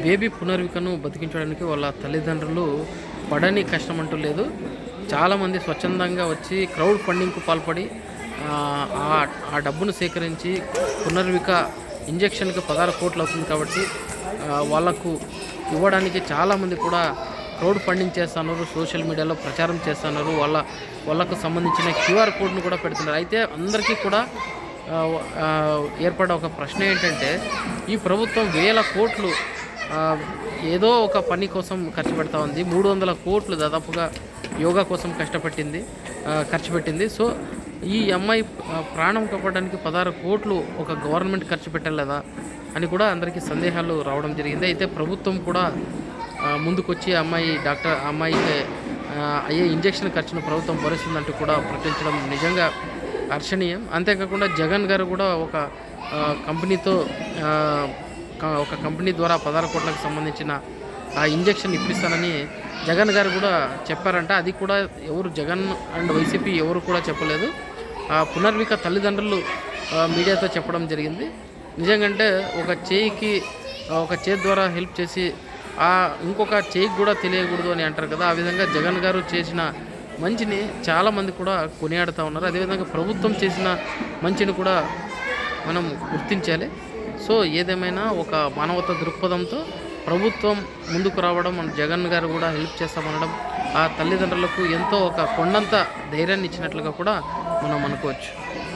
Baby పునర్వికను బతికించడానికి వాళ్ళ తల్లిదండ్రులు పడని కష్టం అంటూ లేదు. చాలామంది స్వచ్ఛందంగా వచ్చి క్రౌడ్ ఫండింగ్కు పాల్పడి ఆ డబ్బును సేకరించి పునర్విక ఇంజెక్షన్కి 16 కోట్లు అవుతుంది కాబట్టి వాళ్ళకు ఇవ్వడానికి చాలామంది కూడా క్రౌడ్ ఫండింగ్ చేస్తున్నారు, సోషల్ మీడియాలో ప్రచారం చేస్తున్నారు, వాళ్ళకు సంబంధించిన క్యూఆర్ కోడ్ను కూడా పెడుతున్నారు. అయితే అందరికీ కూడా ఏర్పడ్డ ఒక ప్రశ్న ఏంటంటే, ఈ ప్రభుత్వం వేల కోట్లు ఏదో ఒక పని కోసం ఖర్చు పెడతా ఉంది. 300 కోట్లు దాదాపుగా యోగా కోసం ఖర్చు పెట్టింది. సో ఈ అమ్మాయి ప్రాణం కాపాడడానికి 16 కోట్లు ఒక గవర్నమెంట్ ఖర్చు పెట్టలేదా అని కూడా అందరికీ సందేహాలు రావడం జరిగింది. అయితే ప్రభుత్వం కూడా ముందుకొచ్చి అమ్మాయికి అయ్యే ఇంజెక్షన్ ఖర్చును ప్రభుత్వం భరిస్తుందంటూ కూడా ప్రకటించడం నిజంగా హర్షణీయం. అంతేకాకుండా జగన్ గారు కూడా ఒక కంపెనీ ద్వారా 16 కోట్లకు సంబంధించిన ఆ ఇంజెక్షన్ ఇప్పిస్తానని జగన్ గారు కూడా చెప్పారంట. అది కూడా జగన్ అండ్ వైసీపీ ఎవరు కూడా చెప్పలేదు. పునర్విక తల్లిదండ్రులు మీడియాతో చెప్పడం జరిగింది. నిజంగంటే ఒక చేయి ద్వారా హెల్ప్ చేసి ఇంకొక చేయికి కూడా తెలియకూడదు అని అంటారు కదా, ఆ విధంగా జగన్ గారు చేసిన మంచిని చాలామంది కూడా కొనియాడుతూ ఉన్నారు. అదేవిధంగా ప్రభుత్వం చేసిన మంచిని కూడా మనం గుర్తించాలి. సో ఏదేమైనా ఒక మానవతా దృక్పథంతో ప్రభుత్వం ముందుకు రావడం, మన జగన్ గారు కూడా హెల్ప్ చేస్తామనడం ఆ తల్లిదండ్రులకు ఎంతో ఒక కొండంత ధైర్యాన్ని ఇచ్చినట్లుగా కూడా మనం అనుకోవచ్చు.